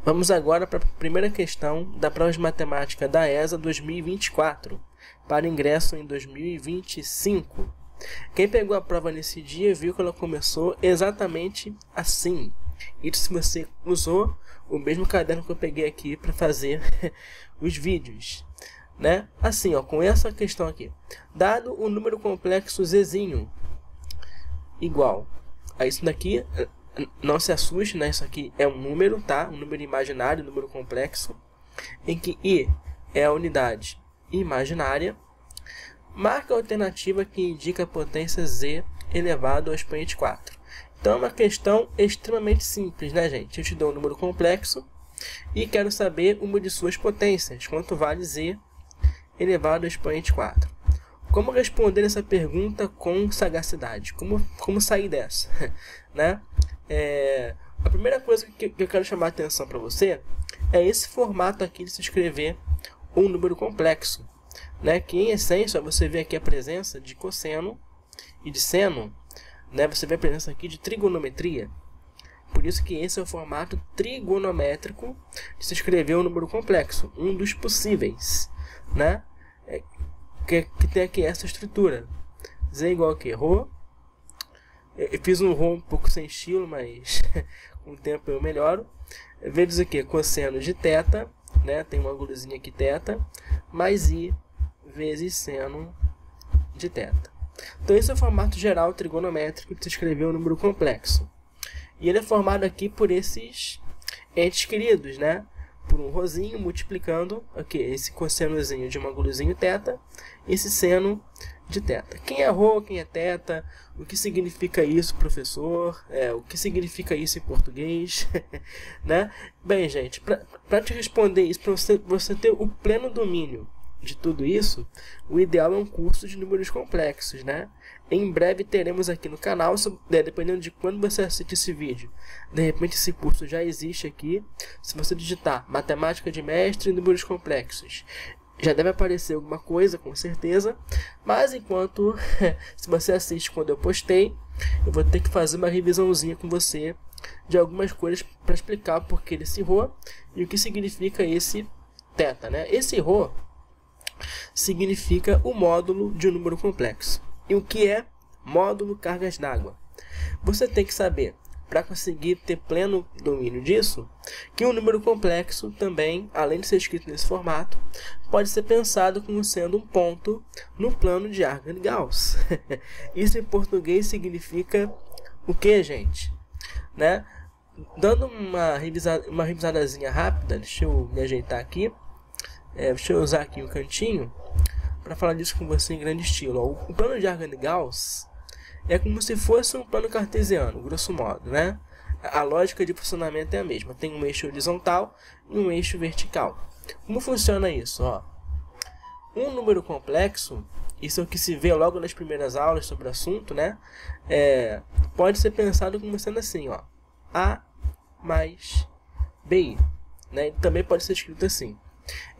Vamos agora para a primeira questão da prova de matemática da ESA 2024, para ingresso em 2025. Quem pegou a prova nesse dia viu que ela começou exatamente assim. Isso se você usou o mesmo caderno que eu peguei aqui para fazer os vídeos, né? Assim, ó, com essa questão aqui. Dado o número complexo zzinho igual a isso daqui, não se assuste, né? Isso aqui é um número, tá? Um número imaginário, um número complexo, em que I é a unidade imaginária. Marca a alternativa que indica a potência z elevado ao expoente 4. Então é uma questão extremamente simples, né, gente? Eu te dou um número complexo e quero saber uma de suas potências. Quanto vale z elevado ao expoente 4? Como responder essa pergunta com sagacidade? Como sair dessa? Né? A primeira coisa que eu quero chamar a atenção para você é esse formato aqui de se escrever um número complexo, né? Que em essência você vê aqui a presença de cosseno e de seno, né? Você vê a presença aqui de trigonometria. Por isso que esse é o formato trigonométrico de se escrever um número complexo, um dos possíveis, né? Que tem aqui essa estrutura. Z igual a quê? Rho. Eu fiz um Rho um pouco sem estilo, mas com o tempo eu melhoro. Vezes o quê? Cosseno de θ, né? Tem um ângulozinho aqui θ, mais I vezes seno de θ. Então esse é o formato geral trigonométrico de se escrever um número complexo. E ele é formado aqui por esses entes queridos, né? Por um rosinho multiplicando esse cossenozinho de um ângulozinho θ, esse seno de θ. Quem é Rho, quem é θ, o que significa isso, professor? O que significa isso em português? Né? Bem, gente, para te responder isso, para você ter o pleno domínio de tudo isso, o ideal é um curso de números complexos, né? Em breve teremos aqui no canal, dependendo de quando você assiste esse vídeo. De repente esse curso já existe aqui. Se você digitar matemática de mestre e números complexos, já deve aparecer alguma coisa, com certeza. Mas enquanto, se você assiste quando eu postei, eu vou ter que fazer uma revisãozinha com você de algumas coisas para explicar o porquê desse Rho e o que significa esse θ, né? Esse Rho significa o módulo de um número complexo. E o que é módulo cargas d'água? Você tem que saber, para conseguir ter pleno domínio disso, que um número complexo também, além de ser escrito nesse formato, pode ser pensado como sendo um ponto no plano de Argand-Gauss. Isso em português significa o que, gente? Né? Dando uma revisadazinha rápida, deixa eu me ajeitar aqui. Deixa eu usar aqui o cantinho para falar disso com você em grande estilo. O plano de Argand-Gauss é como se fosse um plano cartesiano, grosso modo, né? A lógica de funcionamento é a mesma. Tem um eixo horizontal e um eixo vertical. Como funciona isso? Um número complexo, isso é o que se vê logo nas primeiras aulas sobre o assunto, né? Pode ser pensado como sendo assim, A mais BI, né? E também pode ser escrito assim.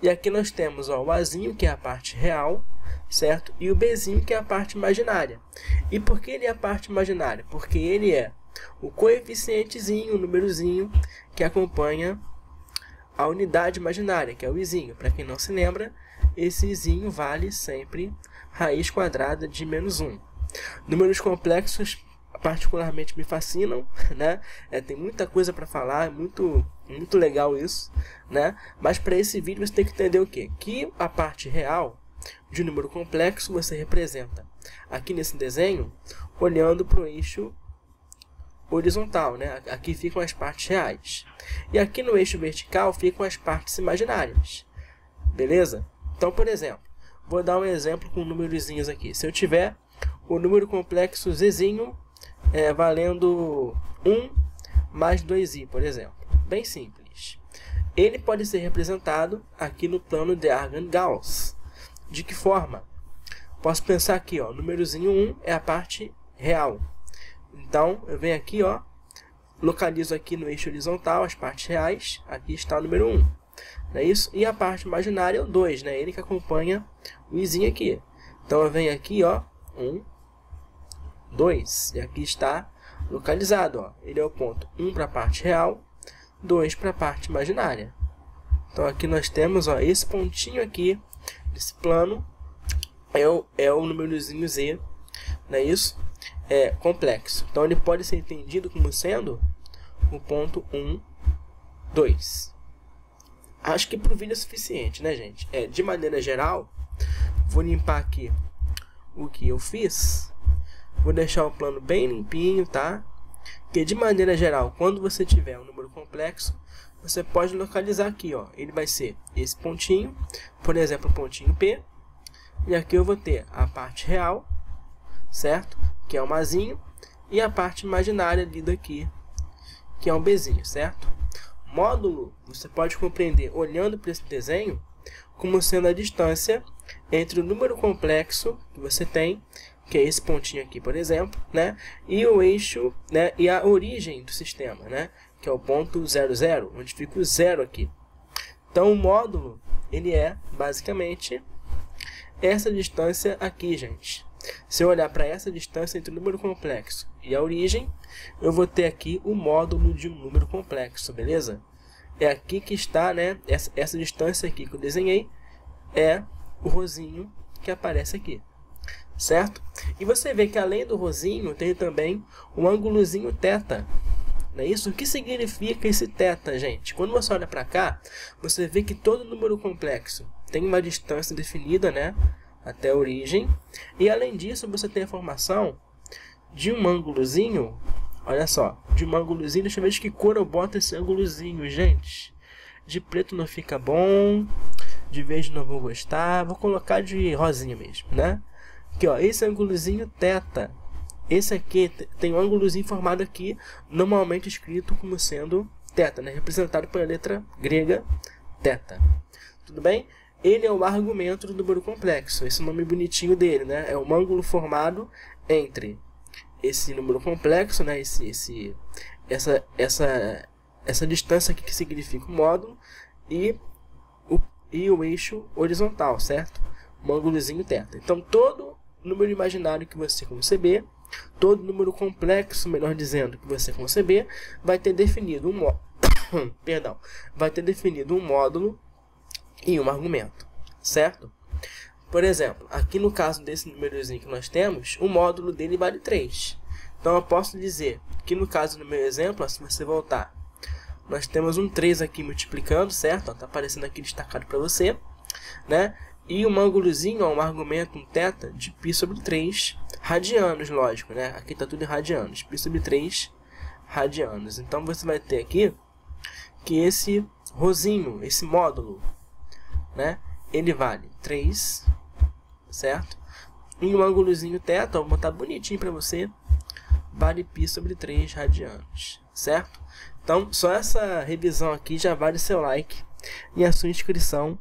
E aqui nós temos o Azinho, que é a parte real, certo? E o Bzinho, que é a parte imaginária. E por que ele é a parte imaginária? Porque ele é o coeficientezinho, o númerozinho, que acompanha a unidade imaginária, que é o Izinho. Para quem não se lembra, esse Izinho vale sempre raiz quadrada de -1. Números complexos particularmente me fascinam, né? Tem muita coisa para falar, é muito legal isso, né? Mas para esse vídeo você tem que entender o quê? Que a parte real de um número complexo você representa aqui nesse desenho olhando para o eixo horizontal, né? Aqui ficam as partes reais. E aqui no eixo vertical ficam as partes imaginárias. Beleza? Então, por exemplo, vou dar um exemplo com númerozinhos aqui. Se eu tiver o número complexo zzinho valendo 1 mais 2i, por exemplo. Bem simples. Ele pode ser representado aqui no plano de Argand-Gauss. De que forma? Posso pensar aqui, númerozinho 1 é a parte real. Então, eu venho aqui, localizo aqui no eixo horizontal as partes reais. Aqui está o número 1. Não é isso? E a parte imaginária é o 2, né? Ele que acompanha o izinho aqui. Então, eu venho aqui, 1, 2. E aqui está localizado, Ele é o ponto 1 para a parte real, 2 para a parte imaginária. Então aqui nós temos, ó, esse pontinho aqui desse plano é o númerozinho z, não é isso? É complexo. Então ele pode ser entendido como sendo o ponto 1, 2. Acho que para o vídeo é suficiente, né, gente? De maneira geral, vou limpar aqui o que eu fiz. Vou deixar o plano bem limpinho, tá? Porque de maneira geral, quando você tiver um número complexo, você pode localizar aqui, ó. Ele vai ser esse pontinho, por exemplo, o pontinho P. E aqui eu vou ter a parte real, certo? Que é um Azinho. E a parte imaginária ali daqui, que é um Bzinho, certo? Módulo, você pode compreender, olhando para esse desenho, como sendo a distância entre o número complexo que você tem, que é esse pontinho aqui, por exemplo, né? E o eixo, né? E a origem do sistema, né? Que é o ponto 0, 0, onde fica o zero aqui. Então, o módulo, ele é, basicamente, essa distância aqui, gente. Se eu olhar para essa distância entre o número complexo e a origem, eu vou ter aqui o módulo de um número complexo, beleza? É aqui que está, né? Essa distância aqui que eu desenhei é o rosinho que aparece aqui, certo? E você vê que além do rosinho tem também o ângulozinho θ. Não é isso? O que significa esse θ, gente? Quando você olha para cá, você vê que todo número complexo tem uma distância definida, né? Até a origem. E além disso, você tem a formação de um ângulozinho. Olha só, de um ângulozinho. Deixa eu ver de que cor eu boto esse ângulozinho, gente. De preto não fica bom. De verde não vou gostar. Vou colocar de rosinha mesmo, né? Aqui, ó, esse ângulozinho θ. Esse aqui tem um ângulozinho formado aqui, normalmente escrito como sendo θ, né? Representado pela letra grega θ. Tudo bem? Ele é o argumento do número complexo. Esse nome bonitinho dele, né? É um ângulo formado entre esse número complexo, né? Essa distância aqui que significa o módulo e o eixo horizontal, certo? Um ângulozinho θ. Então, todo número imaginário que você conceber, todo número complexo, melhor dizendo, que você conceber, vai ter definido um vai ter definido um módulo e um argumento, certo? Por exemplo, aqui no caso desse númerozinho que nós temos, o módulo dele vale 3. Então eu posso dizer que no caso do meu exemplo, se você voltar, nós temos um 3 aqui multiplicando, certo? Está aparecendo aqui destacado para você, né? E um ângulozinho, um argumento, um θ de π sobre 3 radianos, lógico, né? Aqui está tudo em radianos, π sobre 3 radianos. Então você vai ter aqui que esse rosinho, esse módulo, né? Ele vale 3, certo? E um ângulozinho θ, vou botar bonitinho para você, vale π sobre 3 radianos, certo? Então, só essa revisão aqui já vale seu like e a sua inscrição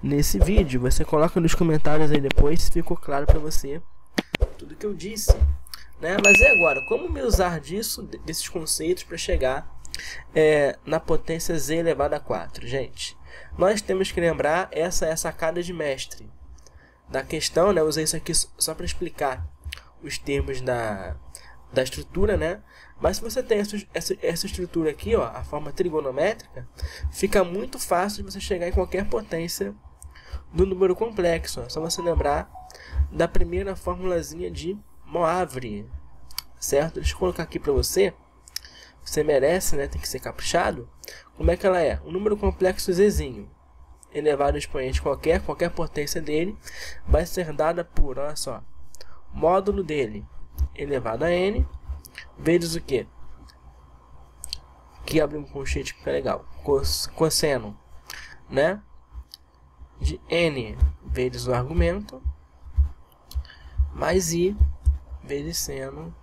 nesse vídeo. Você coloca nos comentários aí depois se ficou claro para você tudo que eu disse, né? Mas e agora? Como me usar desses conceitos para chegar na potência z elevado a 4? Gente, nós temos que lembrar, essa é a sacada de mestre da questão, né? Eu usei isso aqui só para explicar os termos da estrutura, né? Mas se você tem essa estrutura aqui, ó, a forma trigonométrica, fica muito fácil de você chegar em qualquer potência do número complexo. É só você lembrar da primeira formulazinha de Moivre, certo? Deixa eu colocar aqui para você. Você merece, né? Tem que ser caprichado. Como é que ela é? Um número complexo zzinho elevado a expoente qualquer potência dele vai ser dada por, olha só, módulo dele elevado a n vezes o quê? Aqui abre um colchete que fica legal. Cosseno, né? De n vezes o argumento mais i vezes seno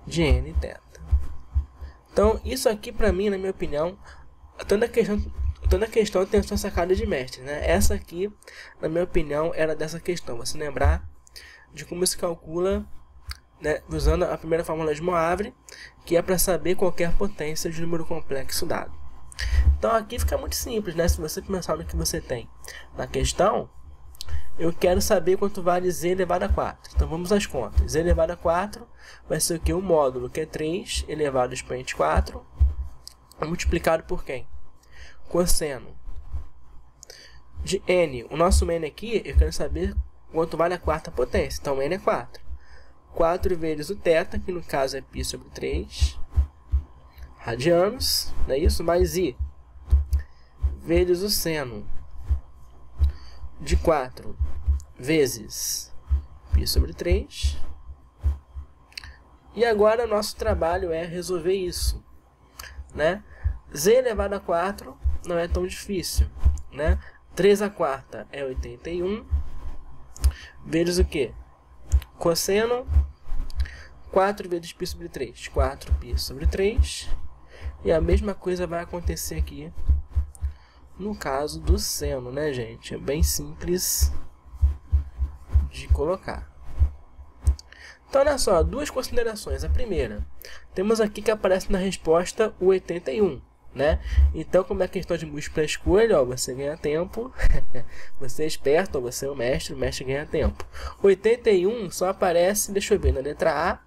de n θ. Então, isso aqui para mim, na minha opinião, toda a questão tem a sua sacada de mestre, né? Essa aqui, na minha opinião, era dessa questão. Você lembrar de como se calcula, né, usando a primeira fórmula de Moivre, que é para saber qualquer potência de número complexo dado. Então aqui fica muito simples, né? Se você pensar no que você tem na questão, eu quero saber quanto vale z elevado a 4. Então vamos às contas. Z elevado a 4 vai ser o que? O módulo, que é 3 elevado a expoente 4, multiplicado por quem? Cosseno de n. O nosso n aqui, eu quero saber quanto vale a quarta potência. Então, n é 4. 4 vezes o θ, que no caso é π sobre 3 radianos, não é isso? Mais i vezes o seno de 4 vezes π sobre 3. E agora o nosso trabalho é resolver isso, né? Z elevado a 4 não é tão difícil, né? 3 a quarta é 81, vezes o quê? Cosseno, 4 vezes π sobre 3, 4π sobre 3. E a mesma coisa vai acontecer aqui no caso do seno, né, gente? É bem simples de colocar. Então, olha só, duas considerações. A primeira, temos aqui que aparece na resposta o 81, né? Então, como é questão de múltipla escolha, ó, você ganha tempo. Você é esperto, ou você é o mestre ganha tempo. 81 só aparece, deixa eu ver, na letra A,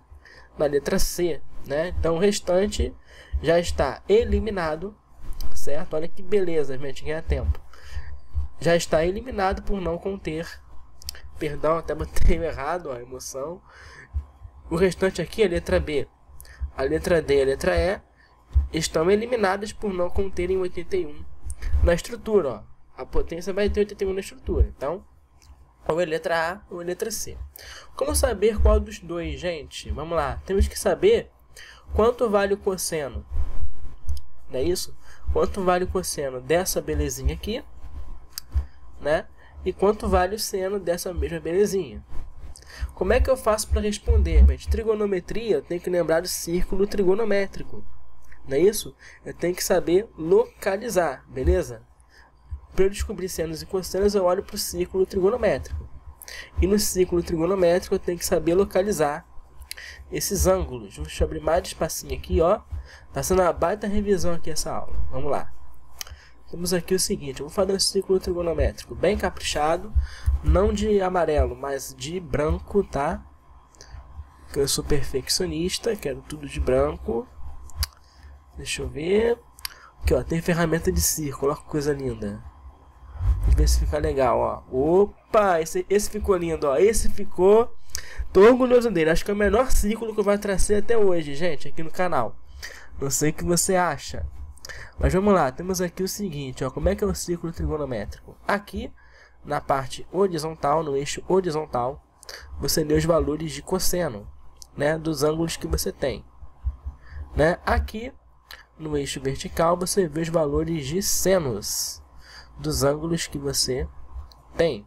na letra C, né? Então, o restante já está eliminado, certo? Olha que beleza, a gente ganha tempo. Já está eliminado por não conter, perdão, até botei errado, ó, a emoção. O restante aqui, a letra B, a letra D e a letra E, estão eliminadas por não conterem 81 na estrutura, ó. A potência vai ter 81 na estrutura. Então, ou é letra A ou é letra C. Como saber qual dos dois, gente? Vamos lá. Temos que saber quanto vale o cosseno. Não é isso? Quanto vale o cosseno dessa belezinha aqui, né? E quanto vale o seno dessa mesma belezinha. Como é que eu faço para responder? Gente, trigonometria, eu tenho que lembrar do círculo trigonométrico. Não é isso? Eu tenho que saber localizar, beleza? Para eu descobrir senos e cossenos, eu olho para o círculo trigonométrico. E no círculo trigonométrico, eu tenho que saber localizar esses ângulos. Deixa eu abrir mais despacinho aqui, ó. Tá sendo uma baita revisão aqui essa aula. Vamos lá. Temos aqui o seguinte, eu vou fazer um círculo trigonométrico bem caprichado, não de amarelo, mas de branco, tá? Porque eu sou perfeccionista, quero tudo de branco. Deixa eu ver. Aqui, ó, tem ferramenta de círculo, olha que coisa linda. Vamos ver se fica legal, ó. Opa, esse ficou lindo, ó. Esse ficou... Tô orgulhoso dele, acho que é o menor círculo que eu vou tracer até hoje, gente, aqui no canal. Não sei o que você acha. Mas vamos lá, temos aqui o seguinte, ó, como é que é o círculo trigonométrico? Aqui, na parte horizontal, no eixo horizontal, você deu os valores de cosseno, né, dos ângulos que você tem. Né? Aqui, no eixo vertical, você vê os valores de senos dos ângulos que você tem.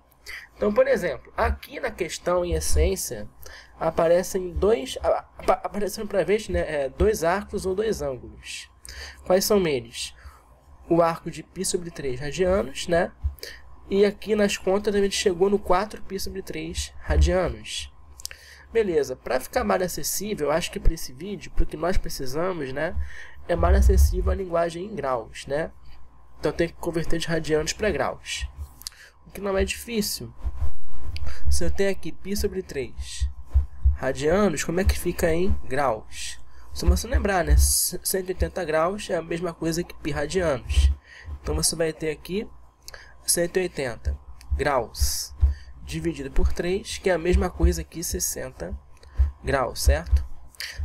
Então, por exemplo, aqui na questão em essência, aparecem dois arcos ou dois ângulos. Quais são eles? O arco de π sobre 3 radianos, né? E aqui nas contas a gente chegou no 4π sobre 3 radianos. Beleza, para ficar mais acessível, eu acho que para esse vídeo, para o que nós precisamos, né? É mais acessível a linguagem em graus, né? Então tem que converter de radianos para graus. O que não é difícil. Se eu tenho aqui π sobre 3 radianos, como é que fica em graus? Se você lembrar, né? 180 graus é a mesma coisa que π radianos. Então você vai ter aqui 180 graus dividido por 3, que é a mesma coisa que 60 graus, certo?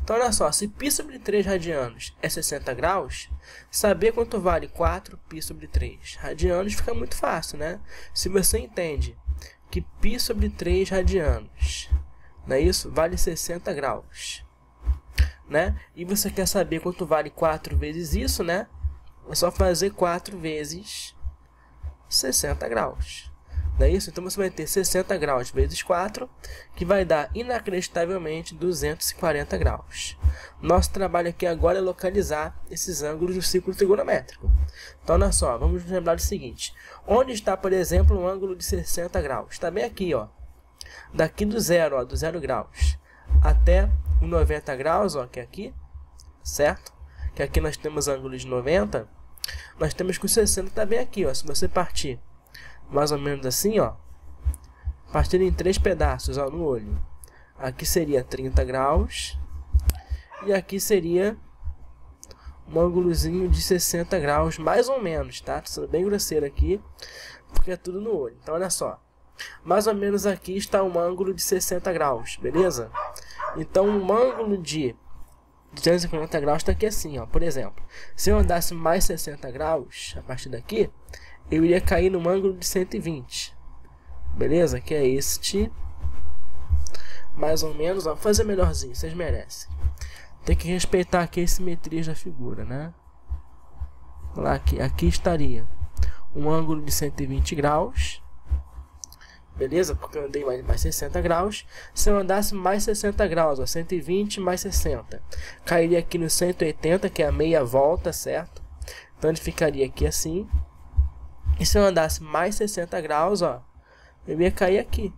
Então, olha só, se π sobre 3 radianos é 60 graus, saber quanto vale 4π sobre 3 radianos fica muito fácil, né? Se você entende que π sobre 3 radianos, não é isso? Vale 60 graus. Né? E você quer saber quanto vale 4 vezes isso, né? É só fazer 4 vezes 60 graus. Não é isso? Então você vai ter 60 graus vezes 4, que vai dar inacreditavelmente 240 graus. Nosso trabalho aqui agora é localizar esses ângulos do círculo trigonométrico. Então, olha só, vamos lembrar do seguinte. Onde está, por exemplo, um ângulo de 60 graus? Está bem aqui, ó. Daqui do zero, ó, do 0 graus, até o 90 graus, ó, que é aqui, certo? Que aqui nós temos ângulo de 90, nós temos que o 60 está bem aqui, ó. Se você partir mais ou menos assim, ó, partir em 3 pedaços, ó, no olho, aqui seria 30 graus e aqui seria um ângulozinho de 60 graus, mais ou menos, tá? Tô sendo bem grosseiro aqui, porque é tudo no olho. Então, olha só. Mais ou menos aqui está um ângulo de 60 graus, beleza? Então, um ângulo de 240 graus está aqui assim, ó. Por exemplo, se eu andasse mais 60 graus, a partir daqui, eu iria cair num ângulo de 120. Beleza? Que é este. Mais ou menos, ó. Vou fazer melhorzinho, vocês merecem. Tem que respeitar aqui as simetrias da figura, né? Lá, aqui estaria um ângulo de 120 graus. Beleza? Porque eu andei mais 60 graus. Se eu andasse mais 60 graus, ó, 120 mais 60, cairia aqui no 180, que é a meia volta, certo? Então ele ficaria aqui assim. E se eu andasse mais 60 graus, ó, eu ia cair aqui.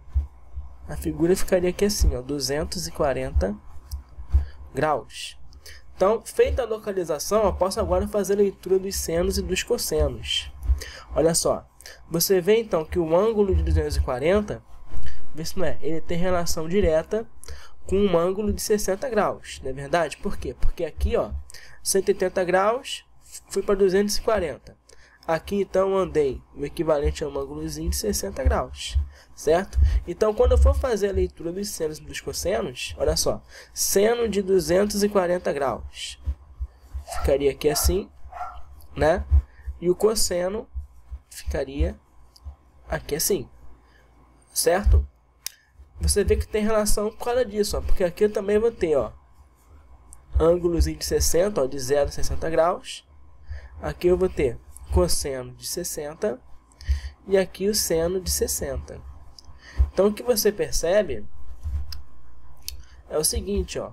A figura ficaria aqui assim, ó, 240 graus. Então, feita a localização, eu posso agora fazer a leitura dos senos e dos cossenos. Olha só, você vê então que o ângulo de 240, vê se não é, ele tem relação direta com um ângulo de 60 graus, não é verdade? Por quê? Porque aqui, ó, 180 graus, fui para 240. Aqui então eu andei o equivalente a um ângulozinho de 60 graus. Certo? Então, quando eu for fazer a leitura dos senos e dos cossenos, olha só, seno de 240 graus ficaria aqui assim, né? E o cosseno ficaria aqui assim, certo? Você vê que tem relação por causa disso, ó, porque aqui eu também vou ter, ó, ângulozinho de 60, ó, de 0 a 60 graus. Aqui eu vou ter cosseno de 60 e aqui o seno de 60. Então, o que você percebe é o seguinte, ó.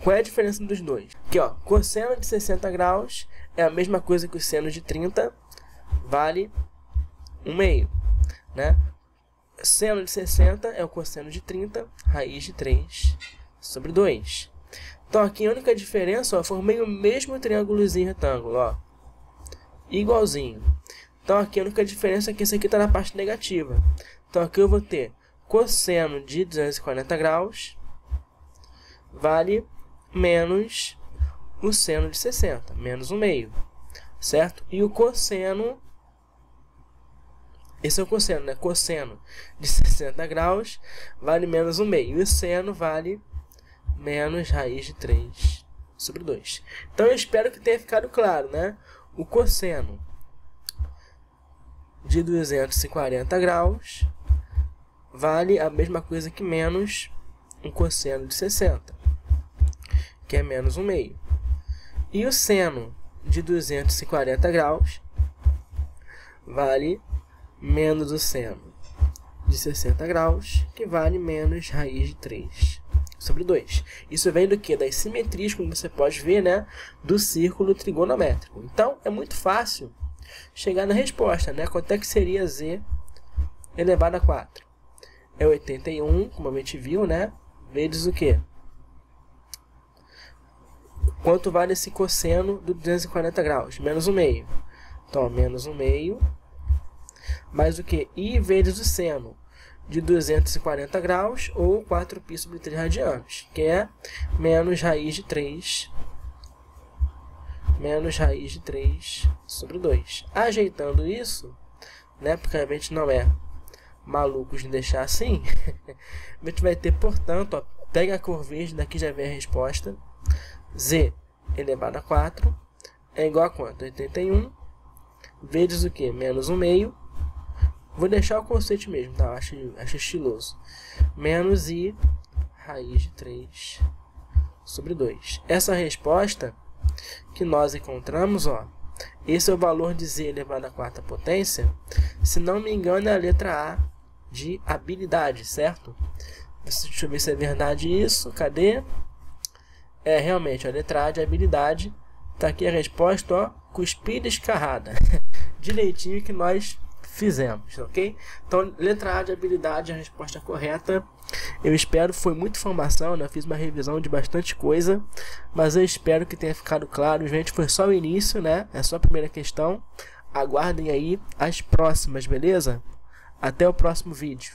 Qual é a diferença dos dois? Aqui, ó, cosseno de 60 graus é a mesma coisa que o seno de 30, vale 1/2, né? Seno de 60 é o cosseno de 30, raiz de 3 sobre 2. Então, aqui a única diferença, ó, eu formei o mesmo triângulozinho retângulo, ó. Igualzinho. Então, aqui a única diferença é que esse aqui está na parte negativa. Então, aqui eu vou ter cosseno de 240 graus vale menos o seno de 60, menos 1/2, certo? E o cosseno, esse é o cosseno, né? Cosseno de 60 graus vale menos 1/2. E o seno vale menos raiz de 3 sobre 2. Então, eu espero que tenha ficado claro, né? O cosseno de 240 graus vale a mesma coisa que menos um cosseno de 60, que é menos 1/2. E o seno de 240 graus vale menos o seno de 60 graus, que vale menos raiz de 3 sobre 2. Isso vem do que? Das simetrias, como você pode ver, né? Do círculo trigonométrico. Então, é muito fácil chegar na resposta, né? Quanto é que seria z elevado a 4? É 81, como a gente viu, né? Vezes o quê? Quanto vale esse cosseno do 240 graus? Menos 1/2. Então, menos 1/2. Mais o quê? I vezes o seno de 240 graus, ou 4π sobre 3 radianos, que é menos raiz de 3. Menos raiz de 3 sobre 2. Ajeitando isso, né? Porque a gente não é malucos de deixar assim, a gente vai ter, portanto, ó, pega a cor verde, daqui já vem a resposta. Z elevado a 4 é igual a quanto? 81 vezes o que? Menos 1/2. Vou deixar o conceito mesmo, tá? Acho estiloso. Menos I raiz de 3 sobre 2. Essa resposta que nós encontramos, ó, esse é o valor de z elevado à quarta potência. Se não me engano, é a letra A de habilidade, certo? Deixa eu ver se é verdade isso. Cadê? É, realmente, a letra A de habilidade. Tá aqui a resposta, ó, cuspida escarrada. Direitinho que nós fizemos, ok? Então, letra A de habilidade é a resposta correta. Eu espero, foi muita informação, né? Eu fiz uma revisão de bastante coisa, mas eu espero que tenha ficado claro. Gente, foi só o início, né? É só a primeira questão. Aguardem aí as próximas, beleza? Até o próximo vídeo.